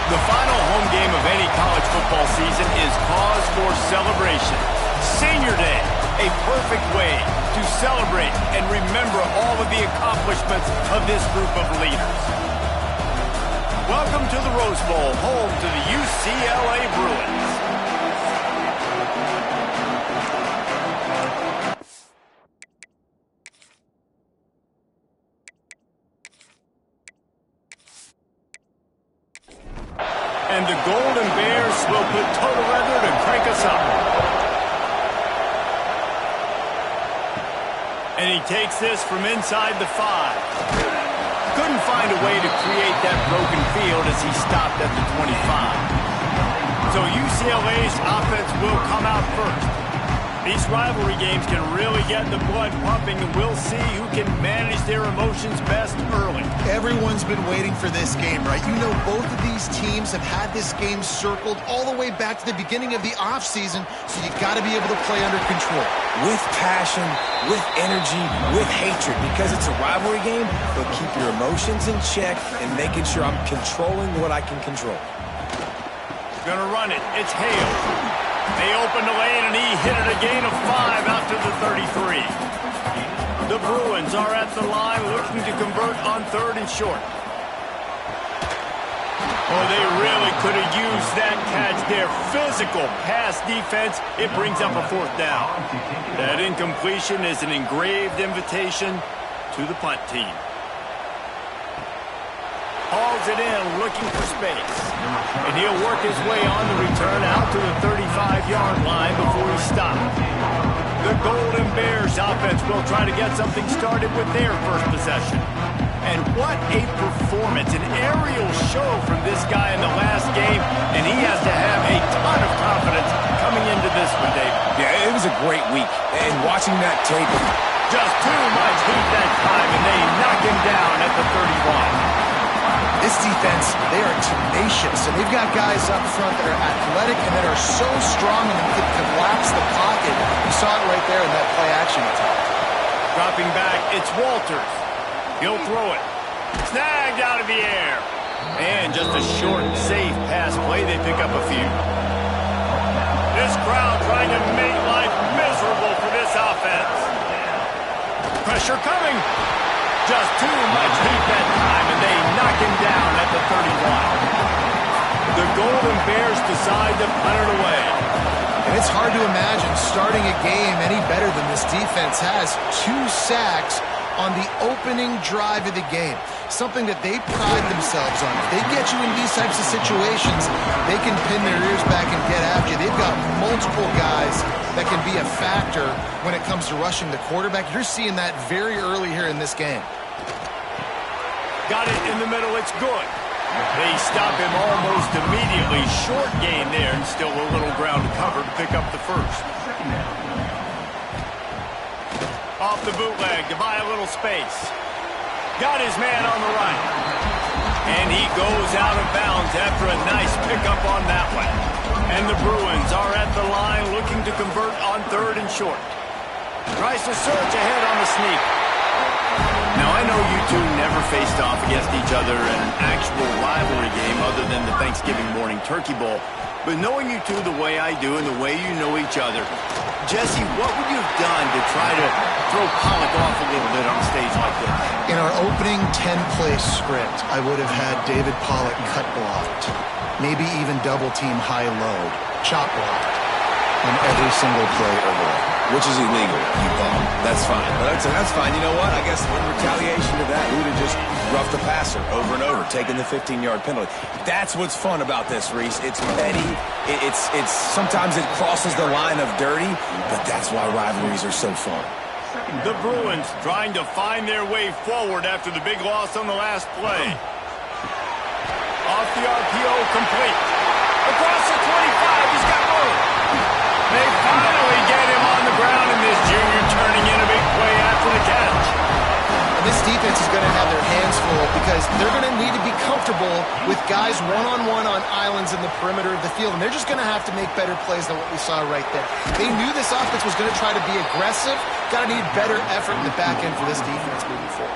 The final home game of any college football season is cause for celebration. Senior Day, a perfect way to celebrate and remember all of the accomplishments of this group of leaders. Welcome to the Rose Bowl, home to the UCLA Bruins. And the Golden Bears will put total weather to crank us up. And he takes this from inside the 5. Couldn't find a way to create that broken field as he stopped at the 25. So UCLA's offense will come out first. These rivalry games can really get the blood pumping, and we'll see who can manage their emotions best early. Everyone's been waiting for this game, right? You know, both of these teams have had this game circled all the way back to the beginning of the offseason, so you got to be able to play under control. With passion, with energy, with hatred, because it's a rivalry game, but keep your emotions in check and making sure I'm controlling what I can control. Gonna run it. It's Hale. They opened the lane, and he hit it a gain of 5 out to the 33. The Bruins are at the line looking to convert on 3rd and short. Oh, they really could have used that catch there. Physical pass defense. It brings up a 4th down. That incompletion is an engraved invitation to the punt team. Hauls it in, looking for space. And he'll work his way on the return out to the 35-yard line before he stopped. The Golden Bears offense will try to get something started with their first possession. And what a performance, an aerial show from this guy in the last game, and he has to have a ton of confidence coming into this one, Dave. Yeah, it was a great week, and watching that tape. Just too much heat that time, and they knock him down at the 31. This defense, they are tenacious, and they've got guys up front that are athletic and that are so strong and can collapse the pocket. You saw it right there in that play action attack. Dropping back, it's Walters. He'll throw it. Snagged out of the air. And just a short, safe pass play. They pick up a few. This crowd trying to make life miserable for this offense. Pressure coming. Just too much heat that time, and they knock him down at the 31. The Golden Bears decide to punt it away. And it's hard to imagine starting a game any better than this defense has. 2 sacks on the opening drive of the game. Something that they pride themselves on. If they get you in these types of situations, they can pin their ears back and get after you. They've got multiple guys that can be a factor when it comes to rushing the quarterback. You're seeing that very early here in this game. Got it in the middle. It's good. They stop him almost immediately. Short gain there, and still a little ground to cover to pick up the first. Off the bootleg to buy a little space. Got his man on the right. And he goes out of bounds after a nice pickup on that one. And the Bruins are at the line looking to convert on 3rd and short. Tries to surge ahead on the sneak. Now, I know you two never faced off against each other in an actual rivalry game other than the Thanksgiving morning Turkey Bowl. But knowing you two the way I do and the way you know each other, Jesse, what would you have done to try to throw Pollock off a little bit on a stage like this? In our opening 10-play script, I would have had David Pollock cut blocked. Maybe even double-team high-load, chop blocked on every single play early. Which is illegal, you call. That's fine. But that's fine. You know what? I guess in retaliation to that, we would have just roughed the passer over and over, taking the 15-yard penalty. That's what's fun about this, Reese. It's petty. It's sometimes it crosses the line of dirty, but that's why rivalries are so fun. The Bruins trying to find their way forward after the big loss on the last play. Off the RPO, complete. Across the 25, he's got room. They finally get him on the ground, and this junior turning in a big play after the catch. And this defense is going to have their hands full because they're going to need to be comfortable with guys one-on-one on islands in the perimeter of the field, and they're just going to have to make better plays than what we saw right there. They knew this offense was going to try to be aggressive. Got to need better effort in the back end for this defense moving forward.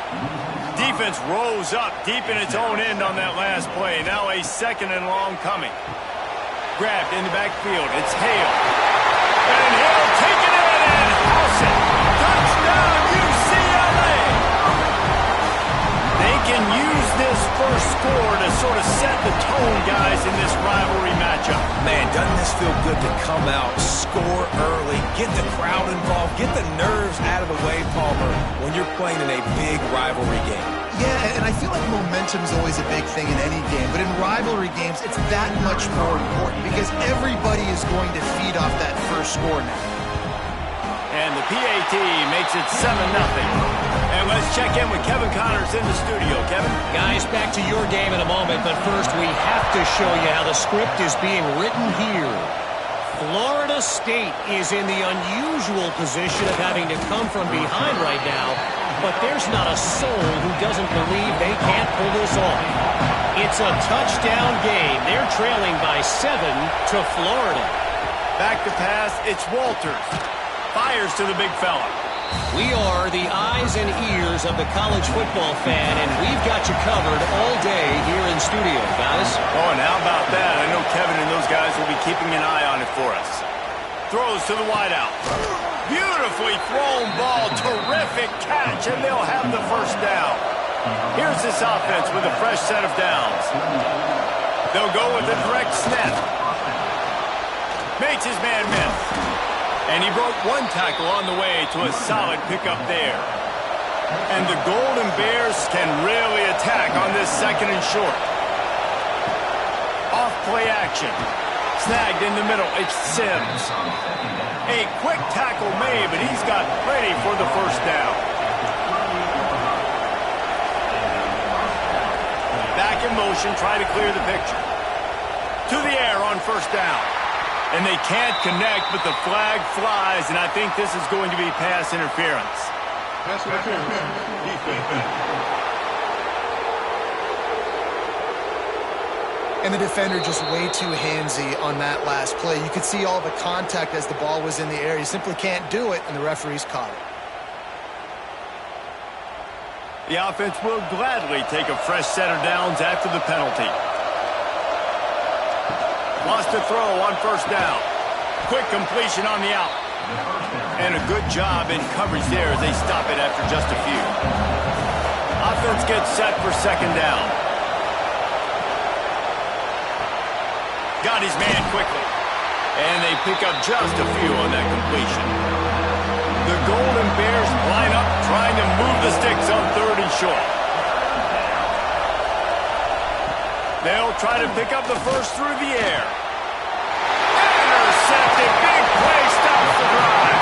offense rose up deep in its own end on that last play. Now a second and long coming. Grabbed in the backfield. It's Hale. And Hale taking it and house it. Touchdown, UCLA! They can use this first score to sort of set the tone, guys, in this rivalry matchup. Man, doesn't this feel good to come out, score early, get the crowd involved, get the nerves out of the way, Palmer, when you're playing in a big rivalry game? Yeah, and I feel like momentum's always a big thing in any game, but in rivalry games, it's that much more important because everybody is going to feed off that first score now. And the PAT makes it 7-0. And let's check in with Kevin Connors in the studio. Kevin? Guys, back to your game in a moment, but first we have to show you how the script is being written here. Florida State is in the unusual position of having to come from behind right now, but there's not a soul who doesn't believe they can't pull this off. It's a touchdown game. They're trailing by 7 to Florida. Back to pass, it's Walters. Fires to the big fella. We are the eyes and ears of the college football fan, and we've got you covered all day here in studio, guys. Oh, and how about that? I know Kevin and those guys will be keeping an eye on it for us. Throws to the wideout. Beautifully thrown ball. Terrific catch, and they'll have the first down. Here's this offense with a fresh set of downs. They'll go with a direct snap. Makes his man miss. And he broke one tackle on the way to a solid pickup there. And the Golden Bears can really attack on this second and short. Off play action. Snagged in the middle. It's Sims. A quick tackle made, but he's got plenty for the first down. Back in motion, try to clear the picture. To the air on first down. And they can't connect, but the flag flies, and I think this is going to be pass interference. Pass interference. Defense. And the defender just way too handsy on that last play. You could see all the contact as the ball was in the air. He simply can't do it, and the referees caught it. The offense will gladly take a fresh set of downs after the penalty. Lost a throw on first down. Quick completion on the out. And a good job in coverage there as they stop it after just a few. Offense gets set for second down. Got his man quickly. And they pick up just a few on that completion. The Golden Bears line up trying to move the sticks on third and short. They'll try to pick up the first through the air. Intercepted. Big play stops the drive.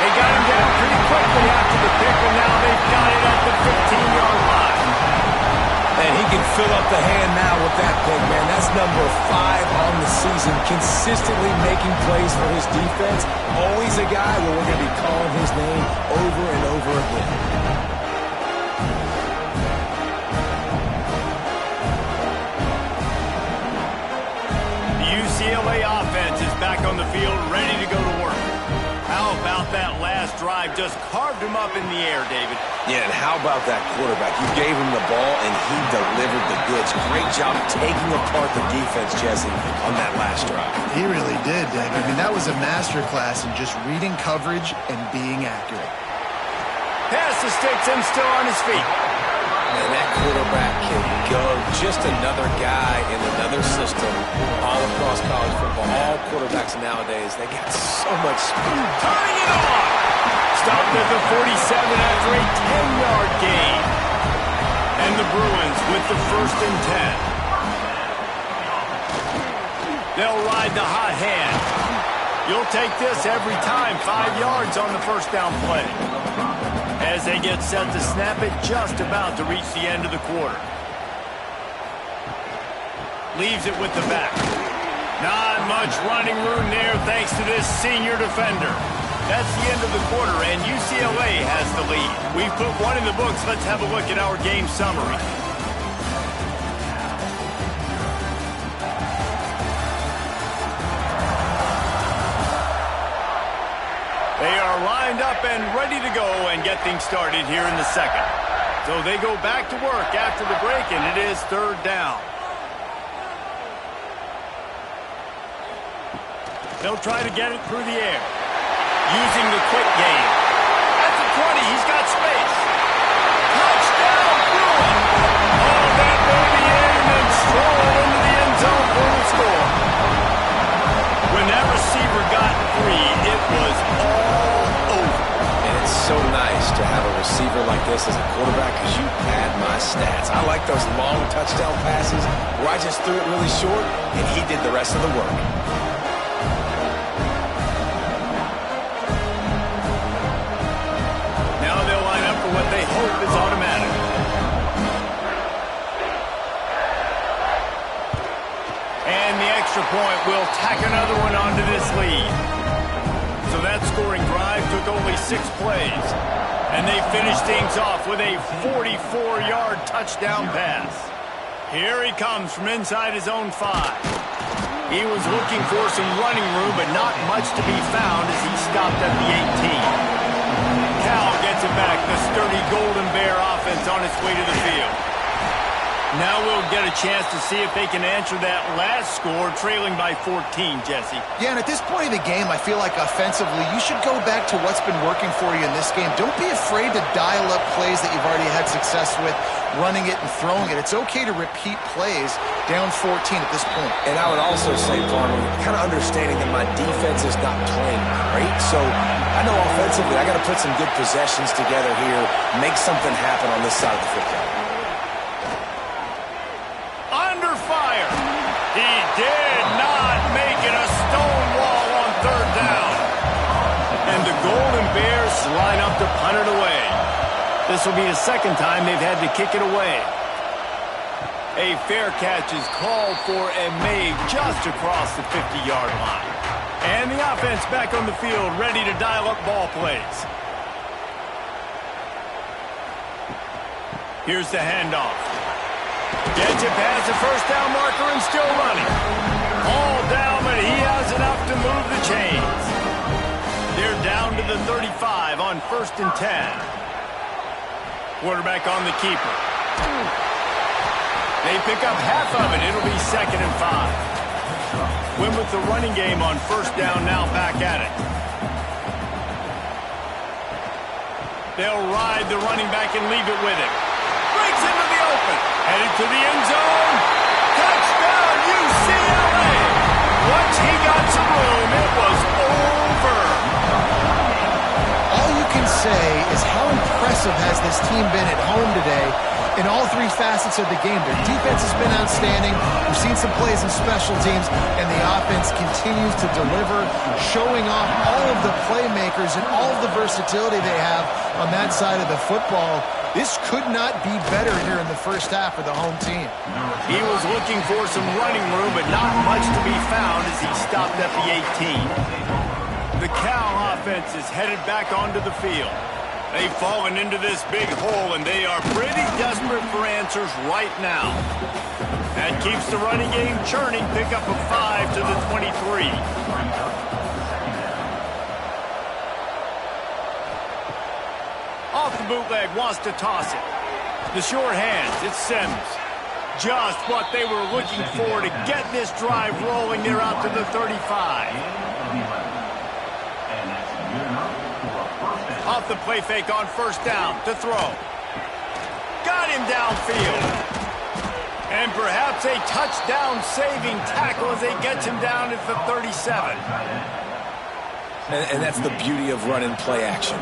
They got him down pretty quickly after the pick, and now they've got it at the 15-yard line. And he can fill up the hand now with that pick, man. That's number 5 on the season, consistently making plays for his defense. Always a guy where we're going to be calling his name over and over again. UCLA offense is back on the field, ready to go to work. How about that last drive? Just carved him up in the air, David. Yeah, and how about that quarterback? You gave him the ball, and he delivered the goods. Great job taking apart the defense, Jesse, on that last drive. He really did, David. I mean, that was a masterclass in just reading coverage and being accurate. Pass the sticks and still on his feet. And that quarterback can go. Just another guy in another system all across college football. All quarterbacks nowadays, they got so much speed. Turning it on. Stopped at the 47 after a 10-yard gain. And the Bruins with the first and 10. They'll ride the hot hand. You'll take this every time. 5 yards on the first down play. As they get set to snap it, just about to reach the end of the quarter. Leaves it with the back. Not much running room there thanks to this senior defender. That's the end of the quarter, and UCLA has the lead. We've put one in the books. Let's have a look at our game summary. They are lined up and ready to go and get things started here in the second. So they go back to work after the break, and it is third down. They'll try to get it through the air, using the quick game. At the 20, he's got space. Touchdown, Bruin! Oh, that baby in and then stroll into the end zone for the score. When that receiver got free, it was all over. And it's so nice to have a receiver like this as a quarterback because you pad my stats. I like those long touchdown passes where I just threw it really short and he did the rest of the work. What they hope is automatic. And the extra point will tack another one onto this lead. So that scoring drive took only 6 plays. And they finished things off with a 44-yard touchdown pass. Here he comes from inside his own 5. He was looking for some running room, but not much to be found as he stopped at the 18. Cal gets it back, the sturdy Golden Bear offense on its way to the field. Now we'll get a chance to see if they can answer that last score, trailing by 14, Jesse. Yeah, and at this point of the game, I feel like offensively, you should go back to what's been working for you in this game. Don't be afraid to dial up plays that you've already had success with, running it and throwing it. It's okay to repeat plays down 14 at this point. And I would also say, Farmer, kind of understanding that my defense is not playing great, so I know offensively I got to put some good possessions together here, make something happen on this side of the football. Under fire. He did not make it a stone wall on third down. And the Golden Bears line up to punt it away. This will be the second time they've had to kick it away. A fair catch is called for and made just across the 50-yard line. And the offense back on the field, ready to dial up ball plays. Here's the handoff. Gets it past the first down marker and still running. All down, but he has enough to move the chains. They're down to the 35 on 1st and 10. Quarterback on the keeper. They pick up half of it. It'll be 2nd and 5. Win with the running game on 1st down, now back at it. They'll ride the running back and leave it with him. Breaks into the open. Headed to the end zone. Touchdown, UCLA. Once he got some room, it was over. All you can say is how impressive has this team been at home today in all 3 facets of the game. Their defense has been outstanding. We've seen some plays in special teams, and the offense continues to deliver, showing off all of the playmakers and all of the versatility they have on that side of the football. This could not be better here in the first half for the home team. He was looking for some running room, but not much to be found as he stopped at the 18. The Cal offense is headed back onto the field. They've fallen into this big hole, and they are pretty desperate for answers right now. That keeps the running game churning. Pick up a 5 to the 23. Off the bootleg, wants to toss it. The short hands, it's Sims. Just what they were looking for to get this drive rolling. They're out to the 35. Off the play fake on 1st down to throw. Got him downfield. And perhaps a touchdown-saving tackle as they get him down at the 37. And that's the beauty of running play action.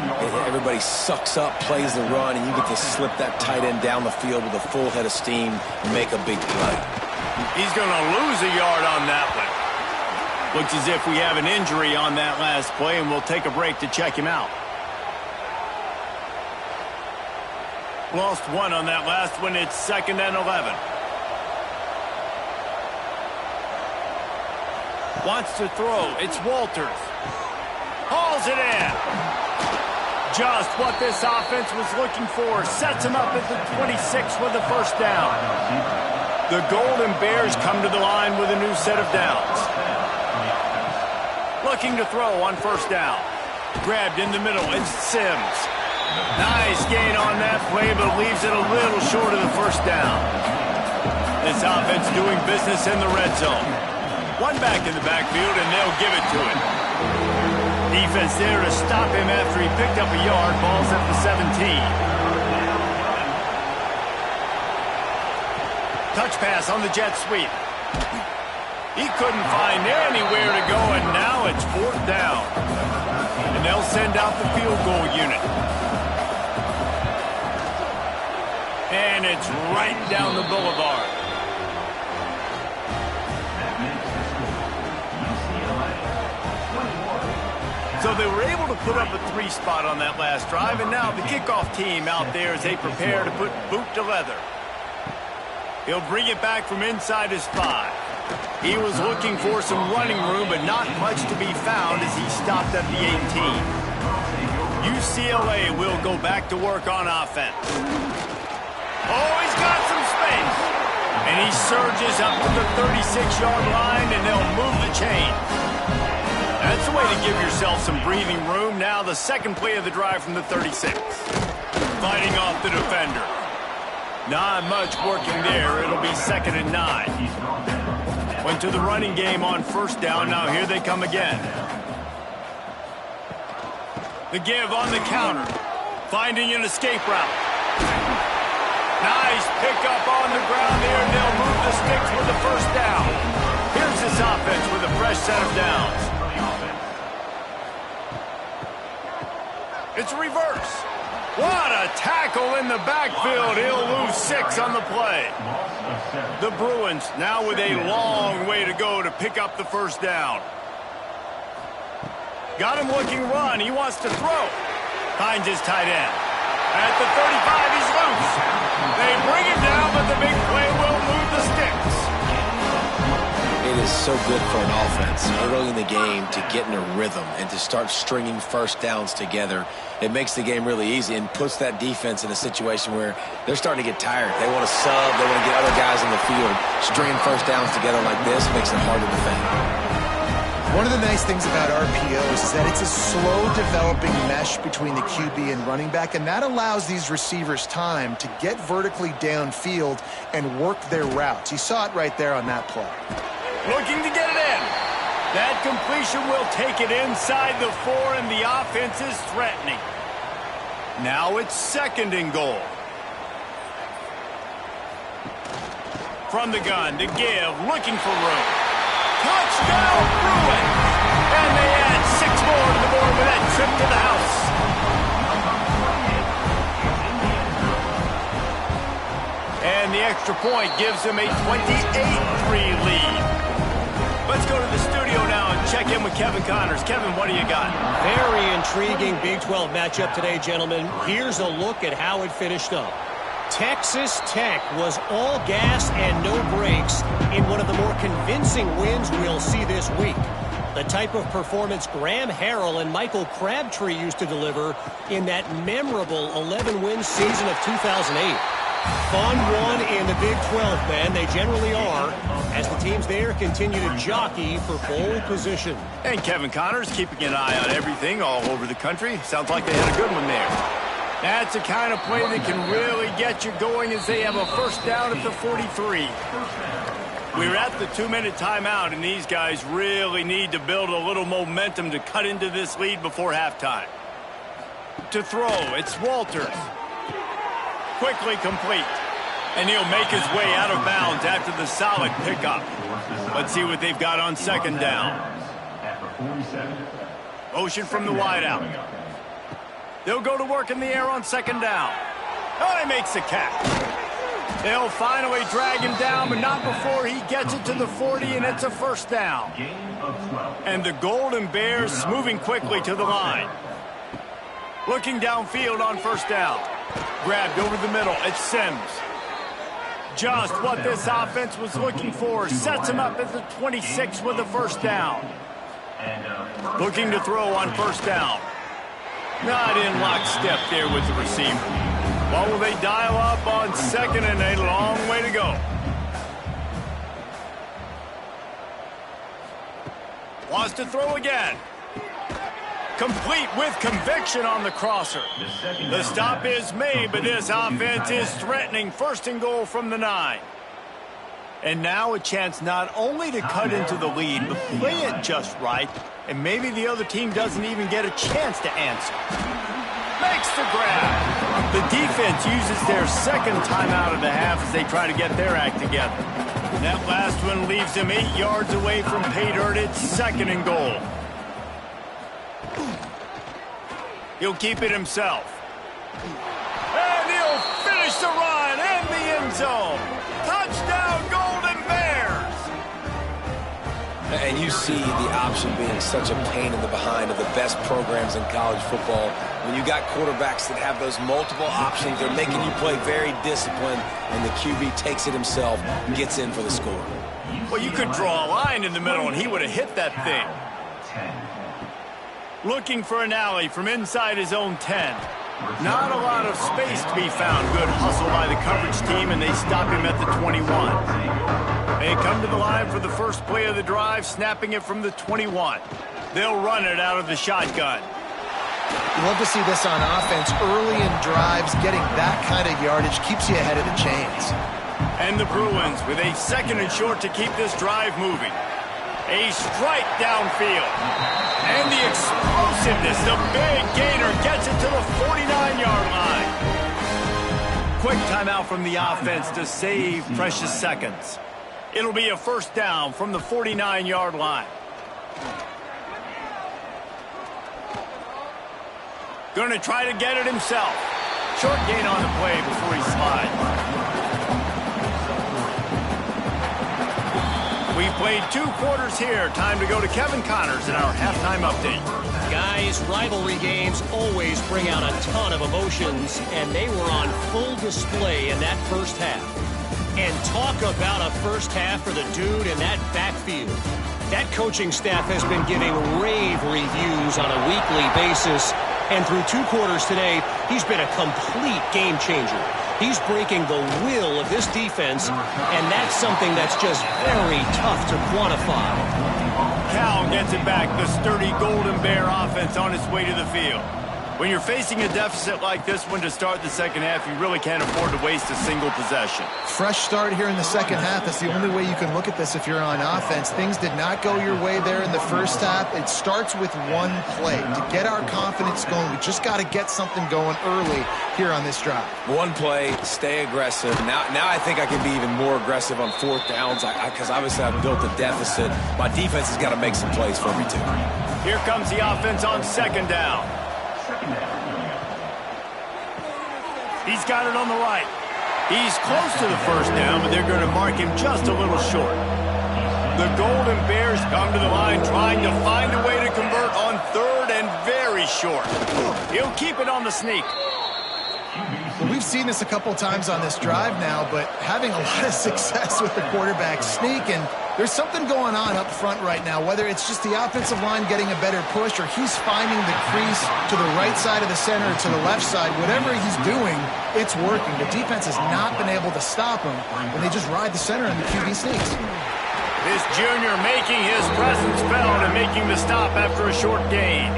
Everybody sucks up, plays the run, and you get to slip that tight end down the field with a full head of steam and make a big play. He's going to lose a yard on that one. Looks as if we have an injury on that last play, and we'll take a break to check him out. Lost 1 on that last one. It's 2nd and 11. Wants to throw. It's Walters. Hauls it in. Just what this offense was looking for. Sets him up at the 26 with the 1st down. The Golden Bears come to the line with a new set of downs. Looking to throw on 1st down. Grabbed in the middle. It's Sims. Nice gain on that play, but leaves it a little short of the first down. This offense doing business in the red zone. One back in the backfield, and they'll give it to him. Defense there to stop him after he picked up a yard. Ball's at the 17. Touch pass on the jet sweep. He couldn't find anywhere to go, and now it's 4th down. And they'll send out the field goal unit. And it's right down the boulevard. So they were able to put up a 3 spot on that last drive, and now the kickoff team out there as they prepare to put boot to leather. He'll bring it back from inside his 5. He was looking for some running room, but not much to be found as he stopped at the 18. UCLA will go back to work on offense. Oh, he's got some space. And he surges up to the 36-yard line, and they'll move the chain. That's the way to give yourself some breathing room. Now the second play of the drive from the 36. Fighting off the defender. Not much working there. It'll be 2nd and 9. Went to the running game on 1st down. Now here they come again. The give on the counter. Finding an escape route. Nice pickup on the ground there, and they'll move the sticks with the 1st down. Here's this offense with a fresh set of downs. It's a reverse. What a tackle in the backfield. He'll lose 6 on the play. The Bruins now with a long way to go to pick up the 1st down. Got him looking run. He wants to throw. Finds his tight end. At the 35, he's loose. They bring him down, but the big play will move the sticks. It is so good for an offense early in the game to get in a rhythm and to start stringing 1st downs together. It makes the game really easy and puts that defense in a situation where they're starting to get tired. They want to sub. They want to get other guys on the field. Stringing 1st downs together like this makes it hard to defend. One of the nice things about RPOs is that it's a slow-developing mesh between the QB and running back, and that allows these receivers time to get vertically downfield and work their routes. You saw it right there on that play. Looking to get it in. That completion will take it inside the 4, and the offense is threatening. Now it's 2nd and goal. From the gun, to give, looking for room. Touchdown, Bruins! And they add 6 more to the board with that trip to the house. And the extra point gives them a 28-3 lead. Let's go to the studio now and check in with Kevin Connors. Kevin, what do you got? Very intriguing Big 12 matchup today, gentlemen. Here's a look at how it finished up. Texas Tech was all gas and no brakes in one of the more convincing wins we'll see this week. The type of performance Graham Harrell and Michael Crabtree used to deliver in that memorable 11-win season of 2008. Fun one in the Big 12, man. They generally are, as the teams there continue to jockey for pole position. And Kevin Connors keeping an eye on everything all over the country. Sounds like they had a good one there. That's the kind of play that can really get you going as they have a 1st down at the 43. We're at the 2-minute timeout, and these guys really need to build a little momentum to cut into this lead before halftime. To throw, it's Walters. Quickly complete. And he'll make his way out of bounds after the solid pickup. Let's see what they've got on 2nd down. Motion from the wideout. They'll go to work in the air on 2nd down. Oh, he makes the catch. They'll finally drag him down, but not before he gets it to the 40, and it's a 1st down. And the Golden Bears moving quickly to the line. Looking downfield on 1st down. Grabbed over the middle. It's Sims. Just what this offense was looking for. Sets him up at the 26 with a 1st down. Looking to throw on 1st down. Not in lockstep there with the receiver. What will they dial up on 2nd, and a long way to go. Wants to throw again. Complete with conviction on the crosser. The stop is made, but this offense is threatening. First and goal from the 9. And now a chance not only to cut into the lead, but play it just right, and maybe the other team doesn't even get a chance to answer. Makes the grab. The defense uses their second timeout of the half as they try to get their act together. That last one leaves them 8 yards away from pay dirt. It's second and goal. He'll keep it himself. And he'll finish the run in the end zone. Touchdown, Golden Bears! And you see the option being such a pain in the behind of the best programs in college football. When you got quarterbacks that have those multiple options, they're making you play very disciplined, and the QB takes it himself and gets in for the score. Well, you could draw a line in the middle, and he would have hit that thing. Looking for an alley from inside his own 10. Not a lot of space to be found. Good hustle by the coverage team, and they stop him at the 21. They come to the line for the first play of the drive, snapping it from the 21. They'll run it out of the shotgun. You love to see this on offense. Early in drives, getting that kind of yardage keeps you ahead of the chains. And the Bruins with a second and short to keep this drive moving. A strike downfield. And the explosiveness, the big gainer gets it to the 49-yard line. Quick timeout from the offense to save precious seconds. It'll be a first down from the 49-yard line. Going to try to get it himself. Short gain on the play before he slides. We played 2 quarters here. Time to go to Kevin Connors in our halftime update. Guys, rivalry games always bring out a ton of emotions, and they were on full display in that first half. And talk about a first half for the dude in that backfield. That coaching staff has been giving rave reviews on a weekly basis, and through 2 quarters today, he's been a complete game changer. He's breaking the will of this defense, and that's something that's just very tough to quantify. Cal gets it back, the sturdy Golden Bear offense on its way to the field. When you're facing a deficit like this one to start the second half, you really can't afford to waste a single possession. Fresh start here in the second half. That's the only way you can look at this if you're on offense. Things did not go your way there in the first half. It starts with one play. To get our confidence going, we just got to get something going early here on this drive. One play, stay aggressive. Now I think I can be even more aggressive on 4th downs because obviously I've built a deficit. My defense has got to make some plays for me too. Here comes the offense on 2nd down. He's got it on the right. He's close to the first down, but they're going to mark him just a little short. The Golden Bears come to the line trying to find a way to convert on 3rd and very short. He'll keep it on the sneak. Well, we've seen this a couple times on this drive now, but having a lot of success with the quarterback sneak, and there's something going on up front right now, whether it's just the offensive line getting a better push or he's finding the crease to the right side of the center or to the left side. Whatever he's doing, it's working. The defense has not been able to stop him, and they just ride the center and the QB sneaks. This junior making his presence felt and making the stop after a short gain.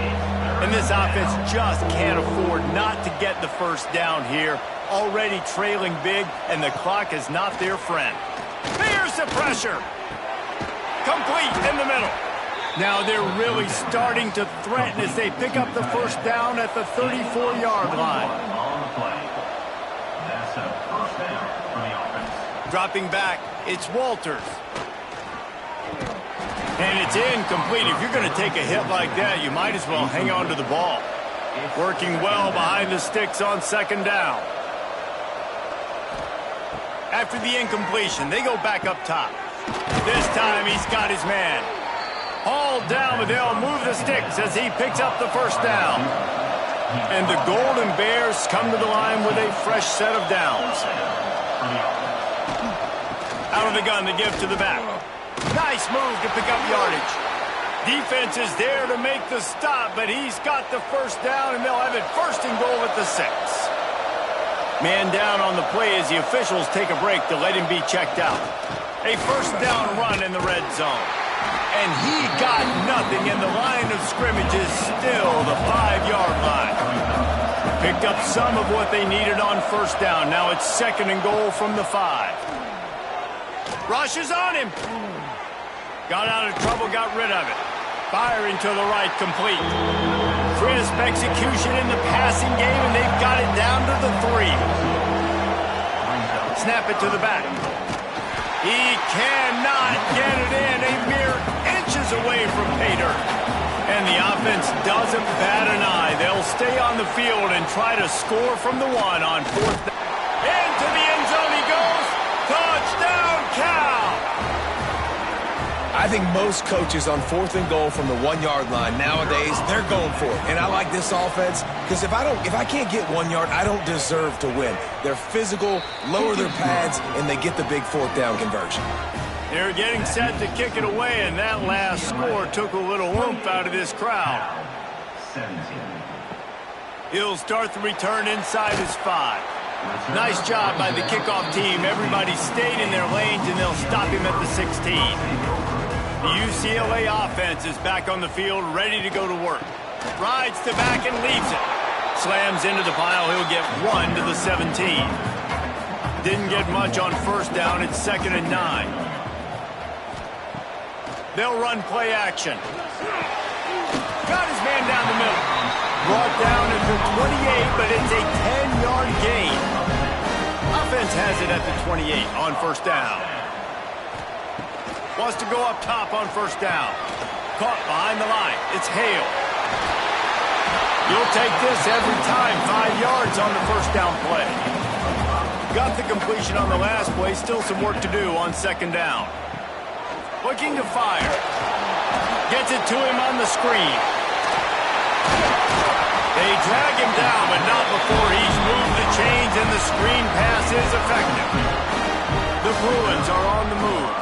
And this offense just can't afford not to get the first down here. Already trailing big, and the clock is not their friend. Here's the pressure. Complete in the middle. Now they're really starting to threaten as they pick up the first down at the 34-yard line. Dropping back, it's Walters. And it's incomplete. If you're going to take a hit like that, you might as well hang on to the ball. Working well behind the sticks on 2nd down. After the incompletion, they go back up top. This time he's got his man. Hauled down, but they'll move the sticks as he picks up the first down. And the Golden Bears come to the line with a fresh set of downs. Out of the gun to give to the back. Nice move to pick up yardage. Defense is there to make the stop, but he's got the first down, and they'll have it 1st and goal at the 6. Man down on the play as the officials take a break to let him be checked out. A first down run in the red zone. And he got nothing, and the line of scrimmage is still the 5-yard line. Picked up some of what they needed on first down. Now it's 2nd and goal from the 5. Rushes on him. Got out of trouble, got rid of it. Firing to the right, complete. Crisp execution in the passing game, and they've got it down to the 3. Snap it to the back. He cannot get it in. A mere inches away from pay dirt. And the offense doesn't bat an eye. They'll stay on the field and try to score from the 1 on 4th down. Into the end zone he goes. Touchdown, Cal! I think most coaches on 4th and goal from the 1-yard line nowadays, they're going for it. And I like this offense because if I can't get 1 yard, I don't deserve to win. They're physical, lower their pads, and they get the big 4th down conversion. They're getting set to kick it away, and that last score took a little oomph out of this crowd. He'll start the return inside his 5. Nice job by the kickoff team. Everybody stayed in their lanes, and they'll stop him at the 16. The UCLA offense is back on the field, ready to go to work. Rides to back and leaves it. Slams into the pile. He'll get 1 to the 17. Didn't get much on first down. It's 2nd and 9. They'll run play action. Got his man down the middle. Brought down at the 28, but it's a 10-yard gain. Offense has it at the 28 on first down. Wants to go up top on first down. Caught behind the line. It's Hale. You'll take this every time. 5 yards on the first down play. Got the completion on the last play. Still some work to do on 2nd down. Looking to fire. Gets it to him on the screen. They drag him down, but not before he's moved the chains, and the screen pass is effective. The Bruins are on the move.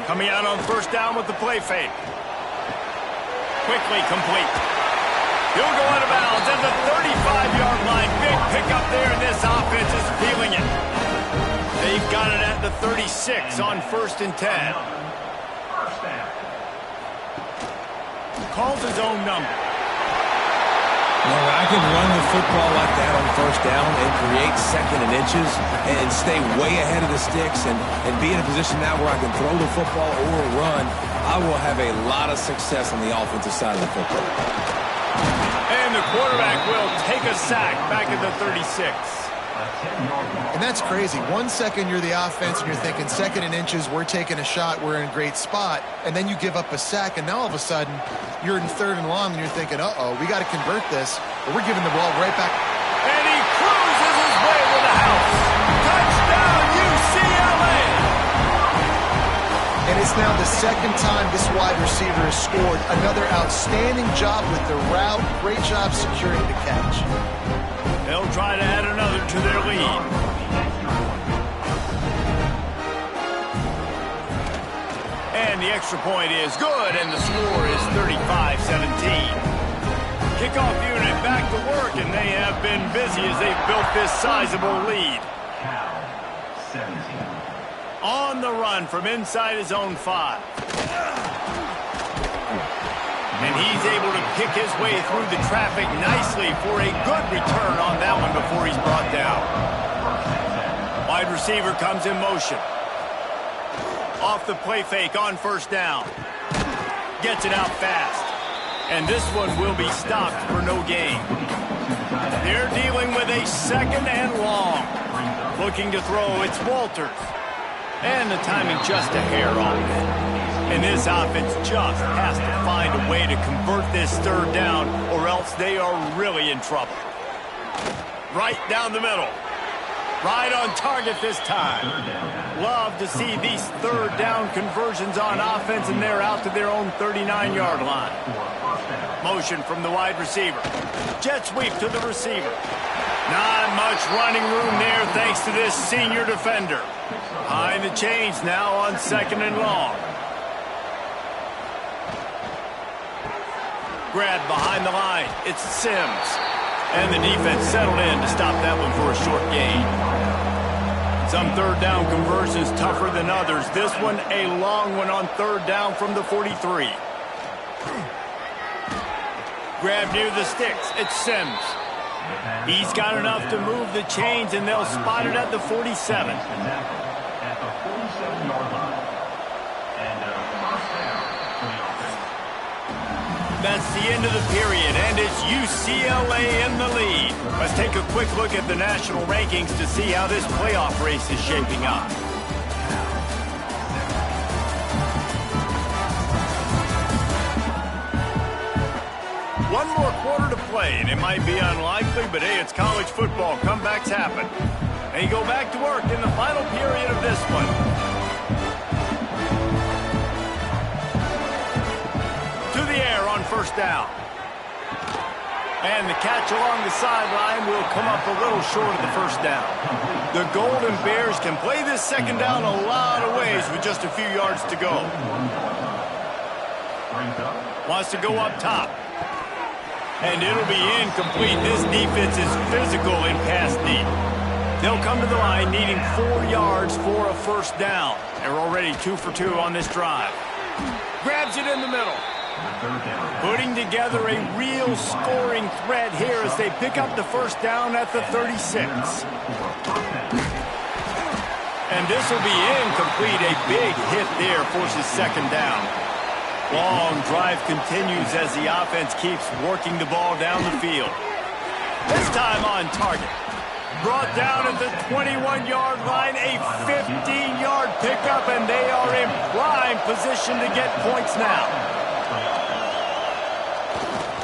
Coming out on first down with the play fake. Quickly complete. He'll go out of bounds at the 35-yard line. Big pickup there, and this offense is feeling it. They've got it at the 36 on 1st and 10. Calls his own number. When I can run the football like that on first down and create 2nd and inches and stay way ahead of the sticks and be in a position now where I can throw the football or run, I will have a lot of success on the offensive side of the football. And the quarterback will take a sack back at the 36. And that's crazy. 1 second you're the offense and you're thinking 2nd and inches, we're taking a shot, we're in a great spot, and then you give up a sack, and now all of a sudden you're in 3rd and long and you're thinking, uh-oh, we got to convert this, but we're giving the ball right back. And he cruises his way to the house. Touchdown, UCLA! And it's now the 2nd time this wide receiver has scored. Another outstanding job with the route. Great job securing the catch. They'll try to add another to their lead. And the extra point is good, and the score is 35-17. Kickoff unit back to work, and they have been busy as they've built this sizable lead. On the run from inside his own 5. And he's able to pick his way through the traffic nicely for a good return on that one before he's brought down. Wide receiver comes in motion. Off the play fake on first down. Gets it out fast. And this one will be stopped for no gain. They're dealing with a 2nd and long. Looking to throw, it's Walters. And the timing just a hair off. And this offense just has to find a way to convert this 3rd down, or else they are really in trouble. Right down the middle. Right on target this time. Love to see these 3rd down conversions on offense, and they're out to their own 39-yard line. Motion from the wide receiver. Jet sweep to the receiver. Not much running room there thanks to this senior defender. Behind the chains now on 2nd and long. Grab behind the line. It's Sims. And the defense settled in to stop that one for a short gain. Some third down conversions tougher than others. This one a long one on third down from the 43. Grab near the sticks. It's Sims. He's got enough to move the chains, and they'll spot it at the 47. At the 47-yard line. And first down. That's the end of the period, and it's UCLA in the lead. Let's take a quick look at the national rankings to see how this playoff race is shaping up. One more quarter to play, and it might be unlikely, but hey, it's college football. Comebacks happen. They go back to work in the final period of this one. To the air on first down. And the catch along the sideline will come up a little short of the first down. The Golden Bears can play this second down a lot of ways with just a few yards to go. Wants to go up top. And it'll be incomplete. This defense is physical in pass deep. They'll come to the line needing 4 yards for a first down. They're already 2 for 2 on this drive. Grabs it in the middle. Putting together a real scoring threat here as they pick up the first down at the 36. And this will be incomplete. A big hit there forces second down. Long drive continues as the offense keeps working the ball down the field. This time on target. Brought down at the 21-yard line, a 15-yard pickup, and they are in prime position to get points now.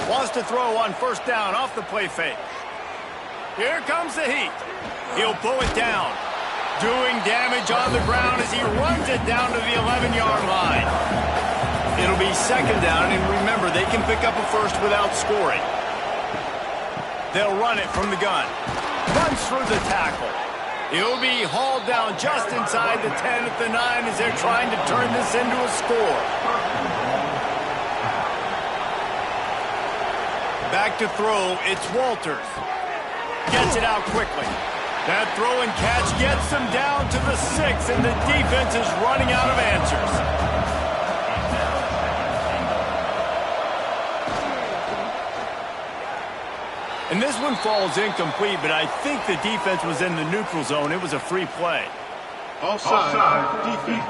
Wants to throw on first down off the play fake. Here comes the heat. He'll pull it down. Doing damage on the ground as he runs it down to the 11-yard line. It'll be second down, and remember, they can pick up a first without scoring. They'll run it from the gun. Runs through the tackle. He'll be hauled down just inside the 10 at the 9 as they're trying to turn this into a score. Back to throw, it's Walters. Gets it out quickly. That throw and catch gets them down to the 6, and the defense is running out of answers. And this one falls incomplete, but I think the defense was in the neutral zone. It was a free play. Offside defense.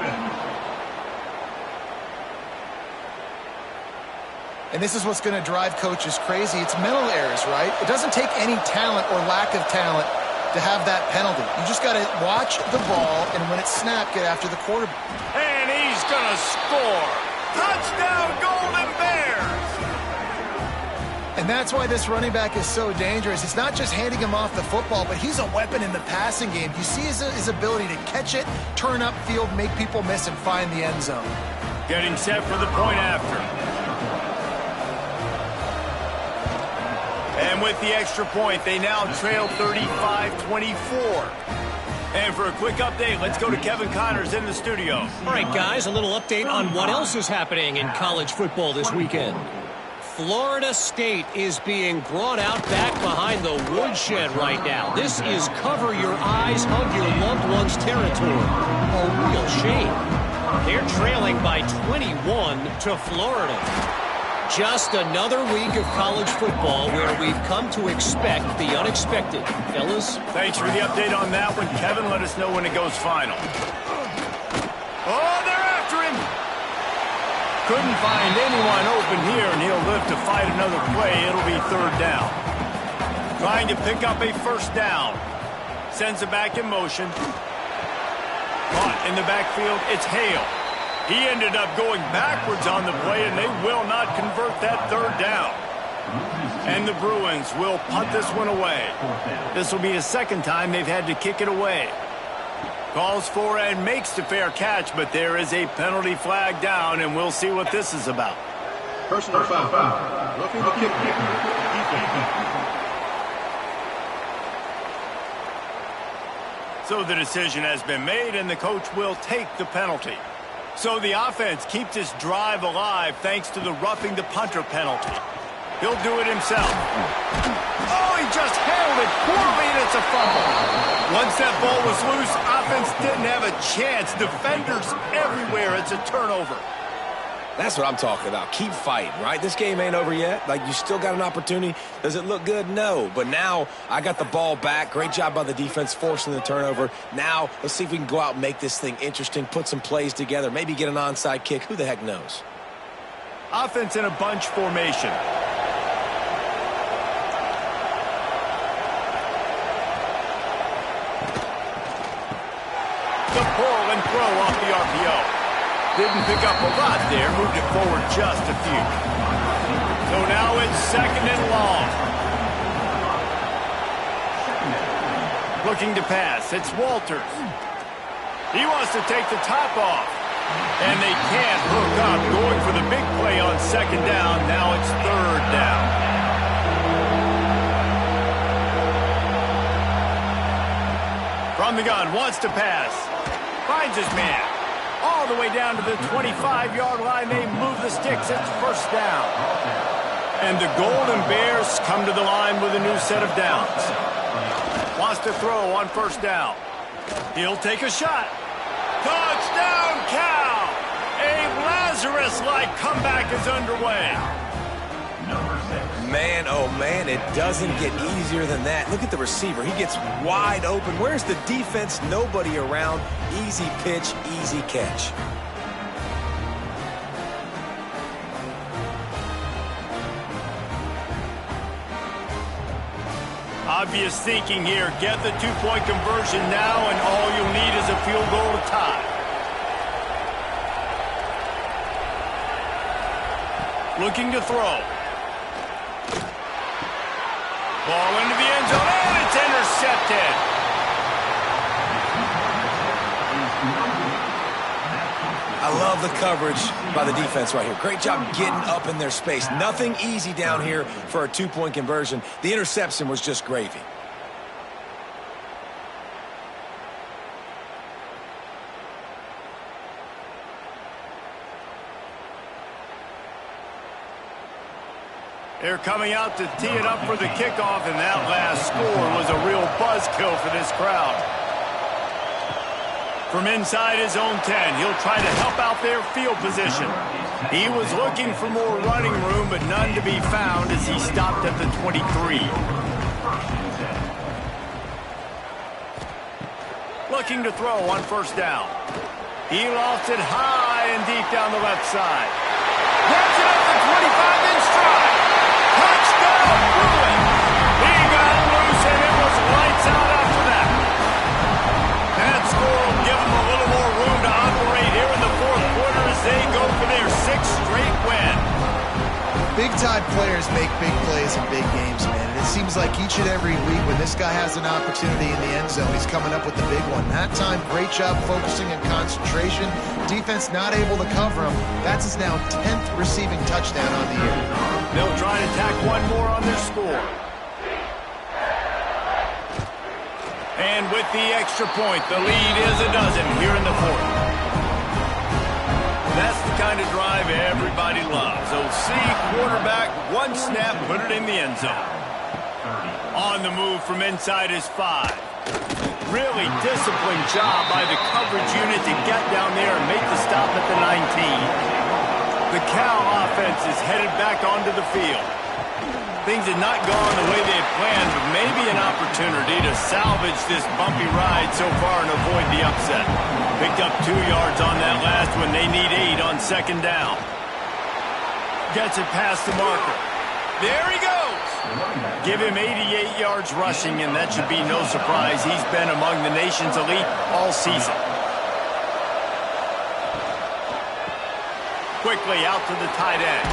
And this is what's going to drive coaches crazy. It's mental errors, right? It doesn't take any talent or lack of talent to have that penalty. You just got to watch the ball, and when it's snapped, get after the quarterback. And he's going to score. Touchdown, Golden Bears! And that's why this running back is so dangerous. It's not just handing him off the football, but he's a weapon in the passing game. You see his ability to catch it, turn upfield, make people miss, and find the end zone. Getting set for the point after. And with the extra point, they now trail 35-24. And for a quick update, let's go to Kevin Connors in the studio. All right, guys, a little update on what else is happening in college football this weekend. Florida State is being brought out back behind the woodshed right now. This is cover your eyes, hug your loved ones territory. A real shame. They're trailing by 21 to Florida. Just another week of college football where we've come to expect the unexpected. Fellas? Thanks for the update on that one, Kevin. Let us know when it goes final. Oh, they're after him! Couldn't find anyone open here, and he'll live to fight another play. It'll be third down. Trying to pick up a first down. Sends it back in motion. Caught in the backfield, it's Hale. He ended up going backwards on the play, and they will not convert that third down. And the Bruins will punt this one away. This will be the second time they've had to kick it away. Calls for and makes the fair catch, but there is a penalty flag down, and we'll see what this is about. Personal foul. Roughing the kick. So the decision has been made, and the coach will take the penalty. So the offense keeps this drive alive thanks to the roughing the punter penalty. He'll do it himself. Oh, he just handled it poorly, and it's a fumble. Once that ball was loose, offense didn't have a chance. Defenders everywhere. It's a turnover. That's what I'm talking about. Keep fighting, right? This game ain't over yet. Like, you still got an opportunity. Does it look good? No. But now I got the ball back. Great job by the defense forcing the turnover. Now let's see if we can go out and make this thing interesting, put some plays together, maybe get an onside kick. Who the heck knows? Offense in a bunch formation. The pull and throw off the RPO. Didn't pick up a lot there, moved it forward just a few. So now it's 2nd and long. Looking to pass, it's Walters. He wants to take the top off. And they can't hook up, going for the big play on 2nd down. Now it's 3rd down. From the gun, wants to pass. Finds his man. All the way down to the 25-yard line. They move the sticks. It's 1st down. And the Golden Bears come to the line with a new set of downs. Wants to throw on 1st down. He'll take a shot. Touchdown, Cal! A Lazarus-like comeback is underway. Man, oh man, it doesn't get easier than that. Look at the receiver. He gets wide open. Where's the defense? Nobody around. Easy pitch, easy catch. Obvious thinking here. Get the 2-point conversion now, and all you'll need is a field goal to tie. Looking to throw. Ball into the end zone, and it's intercepted. I love the coverage by the defense right here. Great job getting up in their space. Nothing easy down here for a 2-point conversion. The interception was just gravy. They're coming out to tee it up for the kickoff, and that last score was a real buzzkill for this crowd. From inside his own 10, he'll try to help out their field position. He was looking for more running room, but none to be found as he stopped at the 23. Looking to throw on 1st down. He lost it high and deep down the left side. Grabs it up the 25 in stride. Touchdown, Bruin! He got loose, and it was lights out after that. That score will give them a little more room to operate here in the 4th quarter as they go for their 6th straight win. Big-time players make big plays in big games, man. And it seems like each and every week when this guy has an opportunity in the end zone, he's coming up with the big one. That time, great job focusing and concentration. Defense not able to cover him. That's his now 10th receiving touchdown on the year. They'll try to tack one more on their score. And with the extra point, the lead is a dozen here in the 4th. That's the kind of drive everybody loves. OC quarterback, one snap, put it in the end zone. On the move from inside his 5. Really disciplined job by the coverage unit to get down there and make the stop at the 19. The Cal offense is headed back onto the field. Things had not gone the way they had planned, but maybe an opportunity to salvage this bumpy ride so far and avoid the upset. Picked up 2 yards on that last one. They need 8 on 2nd down. Gets it past the marker. There he goes. Give him 88 yards rushing, and that should be no surprise. He's been among the nation's elite all season. Quickly out to the tight end.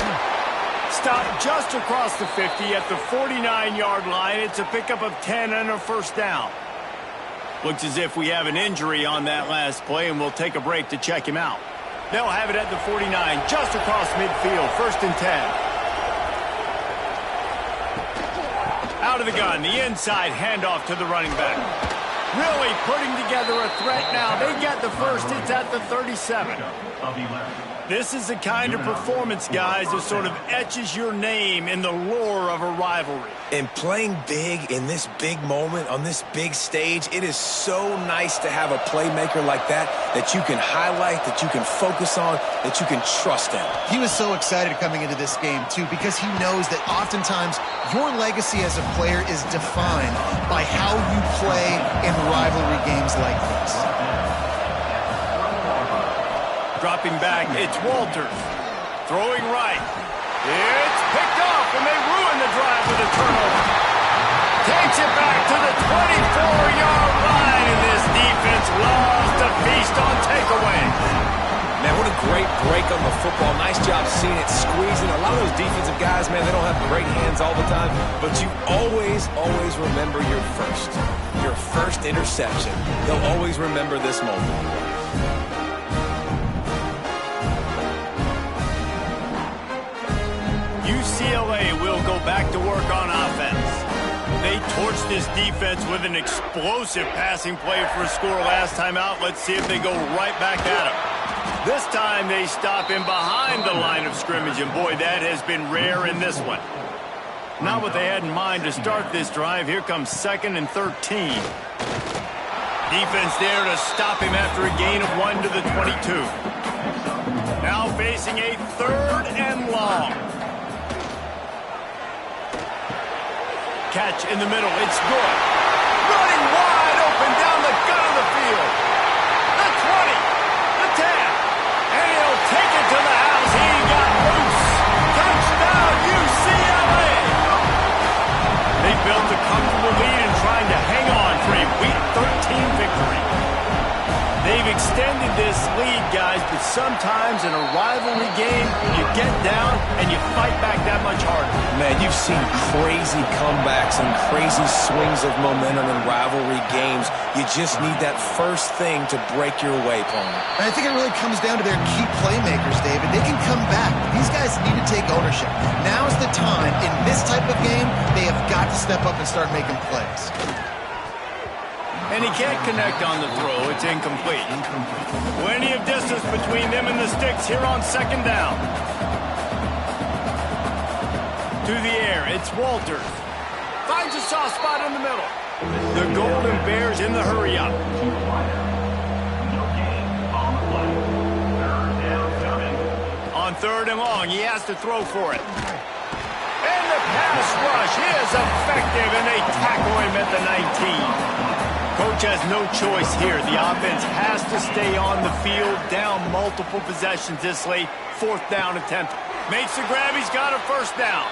Stopped just across the 50 at the 49-yard line. It's a pickup of 10 and a 1st down. Looks as if we have an injury on that last play, and we'll take a break to check him out. They'll have it at the 49, just across midfield, 1st and 10. Out of the gun, the inside handoff to the running back. Really putting together a threat now. They get the first. It's at the 37. This is the kind of performance, guys, that sort of etches your name in the lore of a rivalry. And playing big in this big moment, on this big stage, it is so nice to have a playmaker like that you can highlight, that you can focus on, that you can trust in. He was so excited coming into this game, too, because he knows that oftentimes your legacy as a player is defined by how you play in rivalry games like this. Dropping back, it's Walters. Throwing right. It's picked off, and they ruin the drive with a turnover. Takes it back to the 24-yard line, and this defense loves to feast on takeaways. Man, what a great break on the football. Nice job seeing it squeezing. A lot of those defensive guys, man, they don't have great hands all the time, but you always remember your first interception. They'll always remember this moment. UCLA will go back to work on offense. They torched this defense with an explosive passing play for a score last time out. Let's see if they go right back at him. This time they stop him behind the line of scrimmage, and boy, that has been rare in this one. Not what they had in mind to start this drive. Here comes 2nd and 13. Defense there to stop him after a gain of 1 to the 22. Now facing a 3rd and long. Catch in the middle. It's good. Running wide open down the gut of the field. The 20. The 10. And he'll take it to the house. He got loose. Touchdown, UCLA. They built a comfortable lead and trying to hang on for a Week 13 victory. They've extended this lead, guys, but sometimes in a rivalry game, you get down and you fight back that much harder. Man, you've seen crazy comebacks and crazy swings of momentum in rivalry games. You just need that first thing to break your way, opponent. I think it really comes down to their key playmakers, David. They can come back, but these guys need to take ownership. Now's the time. In this type of game, they have got to step up and start making plays. And he can't connect on the throw. It's incomplete. Plenty of distance between them and the sticks here on 2nd down. To the air, it's Walters. Finds a soft spot in the middle. The Golden Bears in the hurry-up. On 3rd and long, he has to throw for it. And the pass rush is effective, and they tackle him at the 19. Coach has no choice here. The offense has to stay on the field, down multiple possessions this late. 4th down attempt. Makes the grab. He's got a 1st down.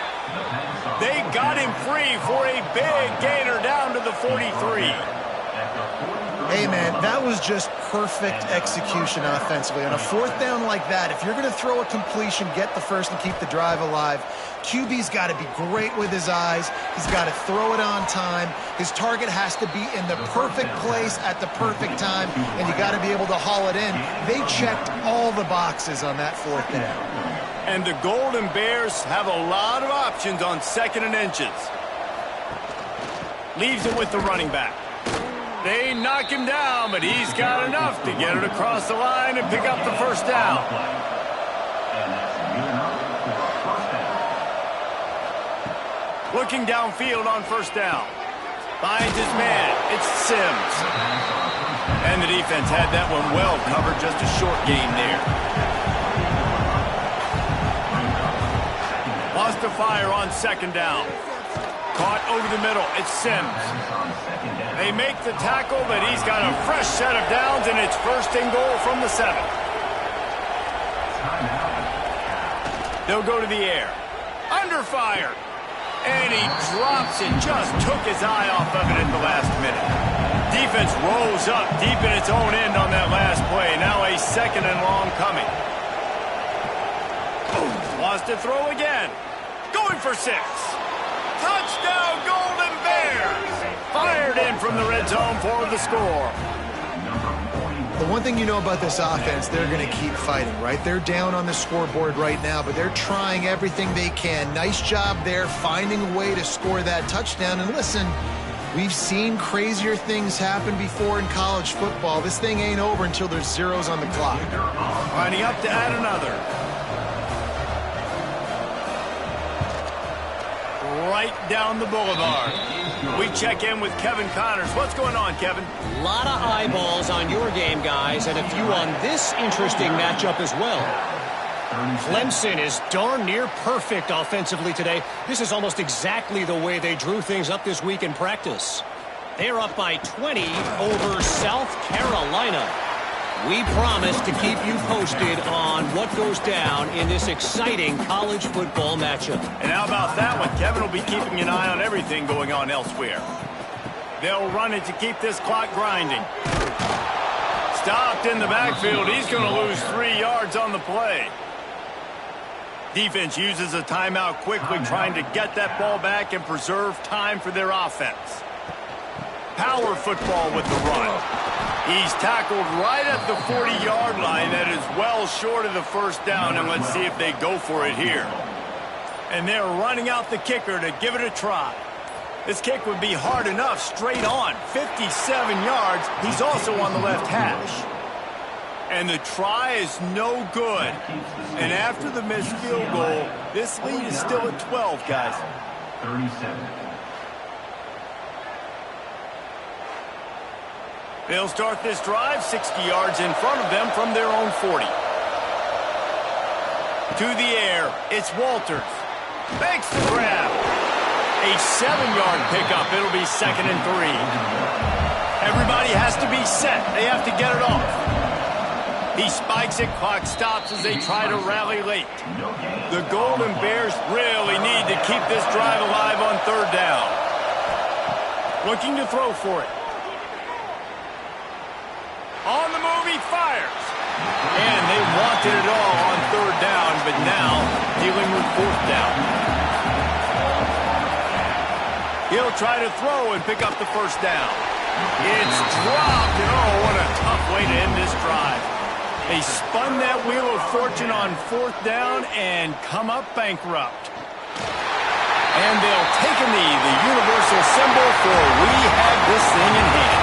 They got him free for a big gainer down to the 43. Hey, man, that was just perfect execution offensively. On a 4th down like that, if you're going to throw a completion, get the first and keep the drive alive, QB's got to be great with his eyes. He's got to throw it on time. His target has to be in the perfect place at the perfect time, and you got to be able to haul it in. They checked all the boxes on that 4th down. And the Golden Bears have a lot of options on 2nd and inches. Leaves it with the running back. They knock him down, but he's got enough to get it across the line and pick up the 1st down. Looking downfield on 1st down. Finds his man. It's Sims. And the defense had that one well covered. Just a short gain there. Wants to fire on 2nd down. Caught over the middle. It's Sims. They make the tackle, but he's got a fresh set of downs, and it's 1st and goal from the 7. They'll go to the air. Under fire. And he drops it. Just took his eye off of it at the last minute. Defense rolls up deep in its own end on that last play. Now a 2nd and long coming. Wants to throw again. Going for 6. Touchdown, Golden Bears! Fired in from the red zone for the score. The one thing you know about this offense, they're going to keep fighting, right? They're down on the scoreboard right now, but they're trying everything they can. Nice job there, finding a way to score that touchdown. And listen, We've seen crazier things happen before in college football. This thing ain't over until there's zeros on the clock. Lining up to add another. Right down the boulevard. We check in with Kevin Connors. What's going on, Kevin? A lot of eyeballs on your game, guys, and a few on this interesting matchup as well. Clemson is darn near perfect offensively today. This is almost exactly the way they drew things up this week in practice. They're up by 20 over South Carolina. We promise to keep you posted on what goes down in this exciting college football matchup. And how about that one? Kevin will be keeping an eye on everything going on elsewhere. They'll run it to keep this clock grinding. Stopped in the backfield. He's going to lose 3 yards on the play. Defense uses a timeout quickly, trying to get that ball back and preserve time for their offense. Power football with the run. He's tackled right at the 40-yard line. That is well short of the first down, and let's see if they go for it here. And they're running out the kicker to give it a try. This kick would be hard enough straight on. 57 yards. He's also on the left hash. And the try is no good. And after the missed field goal, this lead is still at 12, guys. 37. They'll start this drive 60 yards in front of them from their own 40. To the air, it's Walters. Makes the grab. A 7-yard pickup. It'll be 2nd and 3. Everybody has to be set. They have to get it off. He spikes it, clock stops as they try to rally late. The Golden Bears really need to keep this drive alive on 3rd down. Looking to throw for it. On the move, he fires. And they wanted it all on 3rd down, but now dealing with 4th down. He'll try to throw and pick up the 1st down. It's dropped, and oh, what a tough way to end this drive. They spun that wheel of fortune on 4th down and come up bankrupt. And they'll take a knee, the universal symbol for we have this thing in hand.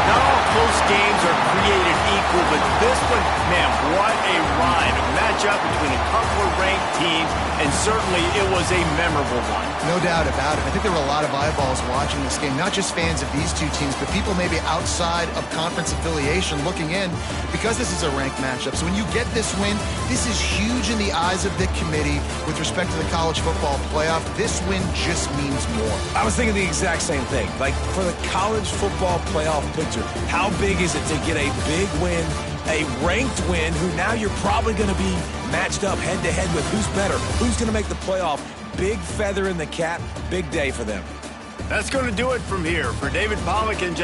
Not all close games are created equal, but this one, man, what a ride. A matchup between a couple of ranked teams, and certainly it was a memorable one. No doubt about it. I think there were a lot of eyeballs watching this game, not just fans of these two teams, but people maybe outside of conference affiliation looking in because this is a ranked matchup. So when you get this win, this is huge in the eyes of the committee with respect to the college football playoff. This win just means more. I was thinking the exact same thing. Like, for the college football playoff picture, how big is it to get a big win, a ranked win, who now you're probably going to be matched up head-to-head with who's better, who's going to make the playoff. Big feather in the cap, big day for them. That's going to do it from here. For David Pollack and Jesse